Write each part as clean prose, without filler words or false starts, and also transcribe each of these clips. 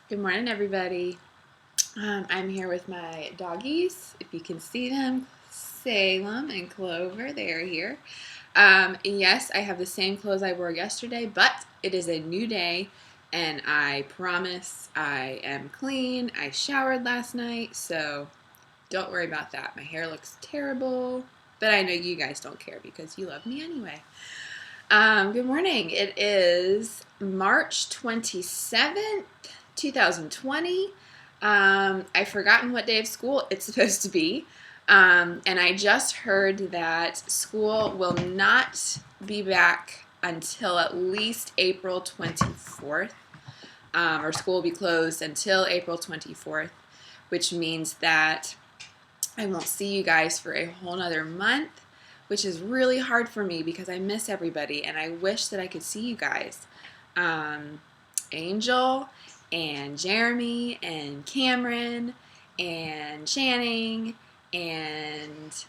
Good morning, everybody. I'm here with my doggies. If you can see them, Salem and Clover, they are here. Yes, I have the same clothes I wore yesterday, but it is a new day, and I promise I am clean. I showered last night, so don't worry about that. My hair looks terrible, but I know you guys don't care because you love me anyway. Good morning. It is March 27th, 2020. I've forgotten what day of school it's supposed to be. And I just heard that school will not be back until at least April 24th. Or school will be closed until April 24th, which means that I won't see you guys for a whole nother month, which is really hard for me because I miss everybody and I wish that I could see you guys. Angel and Jeremy and Cameron and Channing and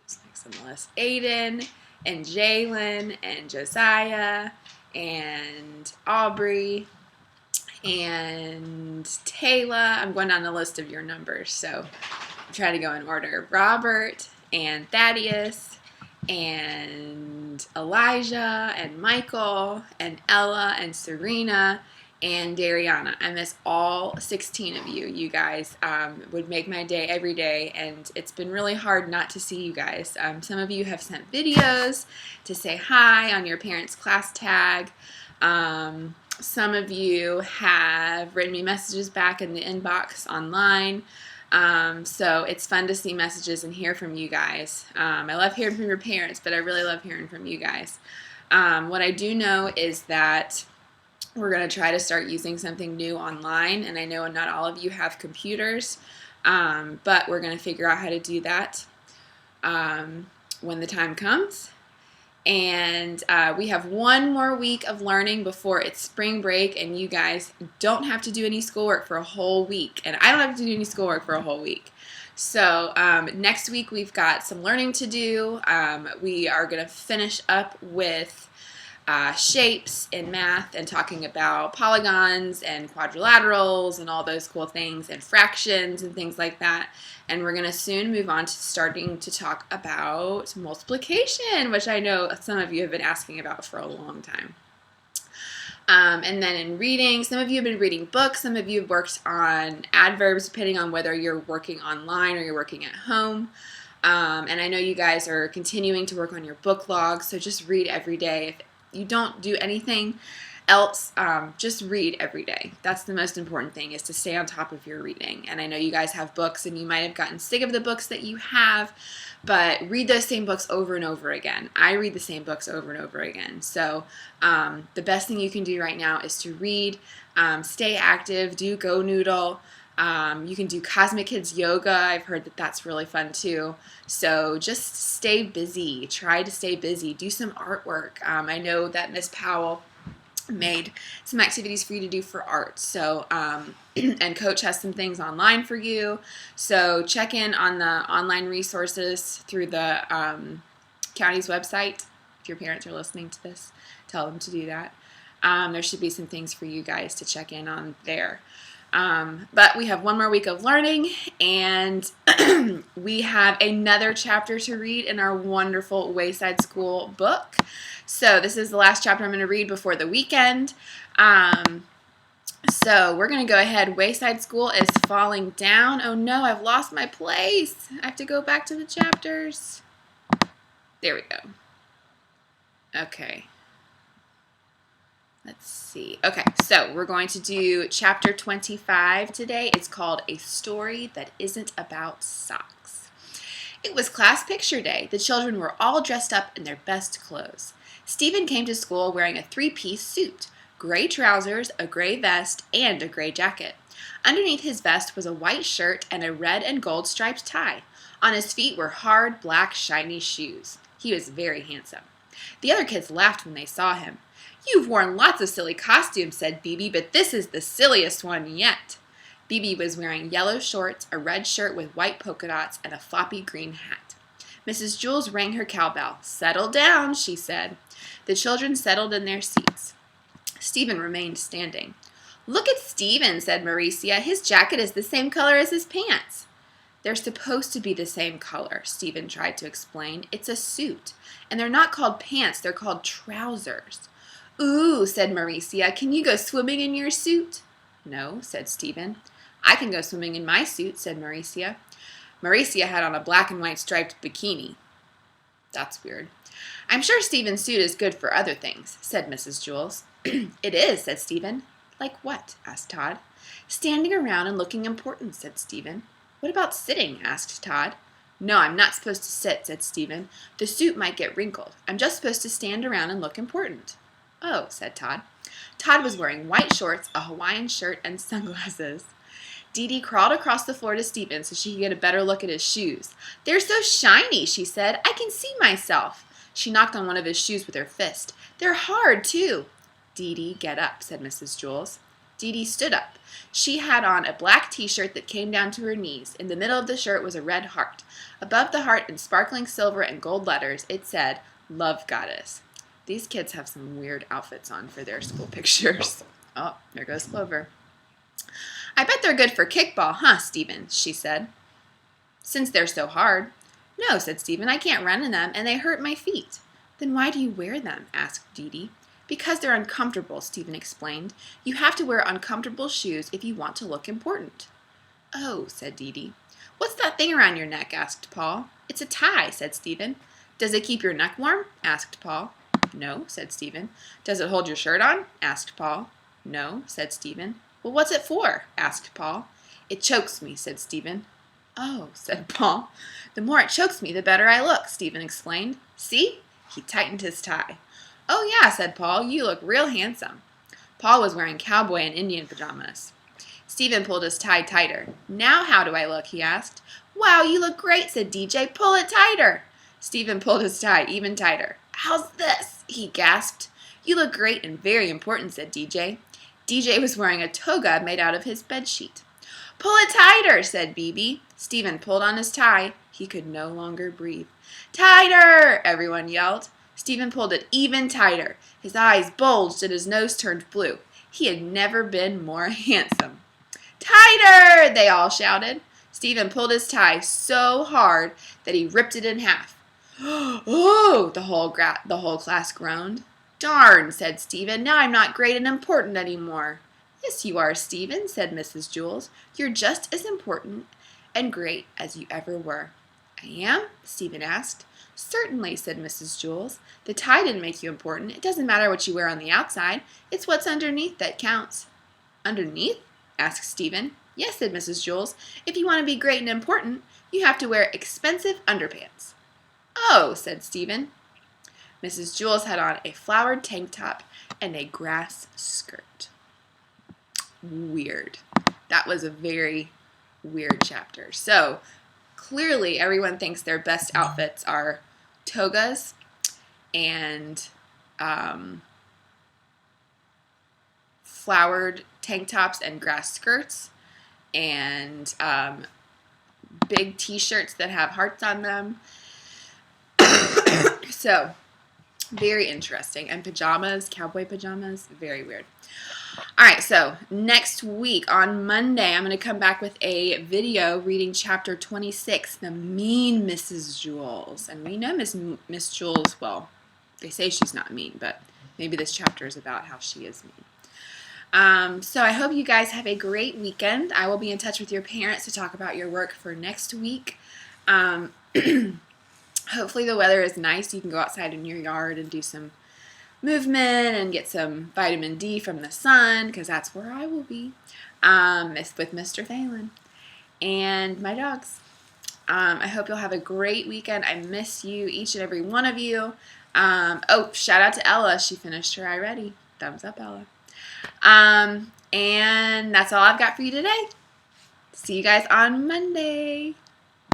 who's next on the list? Aiden and Jalen and Josiah and Aubrey and Taylor. I'm going down the list of your numbers, so I'm trying to go in order. Robert and Thaddeus and Elijah and Michael and Ella and Serena and Dariana. I miss all 16 of you. You guys would make my day every day, and it's been really hard not to see you guys. Some of you have sent videos to say hi on your parents' class tag. Some of you have written me messages back in the inbox online. So it's fun to see messages and hear from you guys. I love hearing from your parents, but I really love hearing from you guys. What I do know is that we're going to try to start using something new online, and I know not all of you have computers, but we're going to figure out how to do that when the time comes. And we have one more week of learning before it's spring break, and you guys don't have to do any schoolwork for a whole week, and I don't have to do any schoolwork for a whole week. So next week we've got some learning to do. We are going to finish up with shapes in math and talking about polygons and quadrilaterals and all those cool things and fractions and things like that. And we're going to soon move on to starting to talk about multiplication, which I know some of you have been asking about for a long time. And then in reading, some of you have been reading books, some of you have worked on adverbs, depending on whether you're working online or you're working at home. And I know you guys are continuing to work on your book log, so just read every day. If you don't do anything else, just read every day. That's the most important thing, is to stay on top of your reading. And I know you guys have books and you might have gotten sick of the books that you have, but read those same books over and over again. I read the same books over and over again. So the best thing you can do right now is to read, stay active, do Go Noodle. You can do Cosmic Kids Yoga. I've heard that that's really fun too. So just stay busy. Try to stay busy. Do some artwork. I know that Miss Powell made some activities for you to do for art. So, and Coach has some things online for you. So check in on the online resources through the county's website. If your parents are listening to this, tell them to do that. There should be some things for you guys to check in on there. But we have one more week of learning, and we have another chapter to read in our wonderful Wayside School book. So this is the last chapter I'm going to read before the weekend. So we're going to go ahead. Wayside School is falling down. Oh no, I've lost my place. I have to go back to the chapters. There we go. Okay. Let's see. Okay, so we're going to do chapter 25 today. It's called A Story That Isn't About Socks. It was class picture day. The children were all dressed up in their best clothes. Stephen came to school wearing a three-piece suit, gray trousers, a gray vest, and a gray jacket. Underneath his vest was a white shirt and a red and gold striped tie. On his feet were hard, black, shiny shoes. He was very handsome. The other kids laughed when they saw him. "You've worn lots of silly costumes," said Bibi, "but this is the silliest one yet." Bibi was wearing yellow shorts, a red shirt with white polka dots, and a floppy green hat. Mrs. Jules rang her cowbell. "Settle down," she said. The children settled in their seats. Stephen remained standing. Look at Steven, said Mauricia. His jacket is the same color as his pants. They're supposed to be the same color, Steven tried to explain. It's a suit. And they're not called pants, they're called trousers. Ooh, said Mauricia. Can you go swimming in your suit? No, said Steven. I can go swimming in my suit, said Mauricia. Mauricia had on a black and white striped bikini. That's weird. I'm sure Steven's suit is good for other things, said Mrs. Jewls. It is, said Steven. Like what? Asked Todd. Standing around and looking important, said Steven. What about sitting? Asked Todd. No, I'm not supposed to sit, said Steven. The suit might get wrinkled. I'm just supposed to stand around and look important. Oh, said Todd. Todd was wearing white shorts, a Hawaiian shirt, and sunglasses. Dee Dee crawled across the floor to Steven so she could get a better look at his shoes. They're so shiny, she said. I can see myself. She knocked on one of his shoes with her fist. They're hard, too. Dee Dee, get up, said Mrs. Jewls. Dee Dee stood up. She had on a black t-shirt that came down to her knees. In the middle of the shirt was a red heart. Above the heart, in sparkling silver and gold letters, it said, Love Goddess. These kids have some weird outfits on for their school pictures. Oh, there goes Clover. I bet they're good for kickball, huh, Steven? She said. Since they're so hard. No, said Steven, I can't run in them, and they hurt my feet. Then why do you wear them? Asked Dee Dee. Because they're uncomfortable, Steven explained. You have to wear uncomfortable shoes if you want to look important. Oh, said Dee Dee. What's that thing around your neck? Asked Paul. It's a tie, said Steven. Does it keep your neck warm? Asked Paul. No, said Steven. Does it hold your shirt on? Asked Paul. No, said Steven. Well, what's it for? Asked Paul. It chokes me, said Steven. Oh, said Paul. The more it chokes me, the better I look, Steven explained. See? He tightened his tie. Oh, yeah, said Paul. You look real handsome. Paul was wearing cowboy and Indian pajamas. Steven pulled his tie tighter. Now how do I look? He asked. Wow, you look great, said DJ. Pull it tighter. Steven pulled his tie even tighter. How's this? He gasped. You look great and very important, said DJ. DJ was wearing a toga made out of his bedsheet. Pull it tighter, said BB. Steven pulled on his tie. He could no longer breathe. Tighter, everyone yelled. Steven pulled it even tighter. His eyes bulged and his nose turned blue. He had never been more handsome. Tighter, they all shouted. Steven pulled his tie so hard that he ripped it in half. Oh, the whole class groaned. Darn, said Steven. Now I'm not great and important anymore. Yes, you are, Steven, said Mrs. Jewls. You're just as important and great as you ever were. I am? Steven asked. Certainly, said Mrs. Jewls. The tie didn't make you important. It doesn't matter what you wear on the outside. It's what's underneath that counts. Underneath? Asked Steven. Yes, said Mrs. Jewls. If you want to be great and important, you have to wear expensive underpants. Oh, said Steven. Mrs. Jewls had on a flowered tank top and a grass skirt. Weird. That was a very weird chapter. So, clearly everyone thinks their best outfits are togas and flowered tank tops and grass skirts and big t-shirts that have hearts on them. So, very interesting. And pajamas, cowboy pajamas, very weird. All right, so next week on Monday, I'm going to come back with a video reading chapter 26, The Mean Mrs. Jewls. And we know Miss Jewls, well, they say she's not mean, but maybe this chapter is about how she is mean. So I hope you guys have a great weekend. I will be in touch with your parents to talk about your work for next week. Hopefully the weather is nice. You can go outside in your yard and do some movement and get some vitamin D from the sun, because that's where I will be with Mr. Phelan and my dogs. I hope you'll have a great weekend. I miss you, each and every one of you. Oh, shout out to Ella. She finished her I Ready. Thumbs up, Ella. And that's all I've got for you today. See you guys on Monday.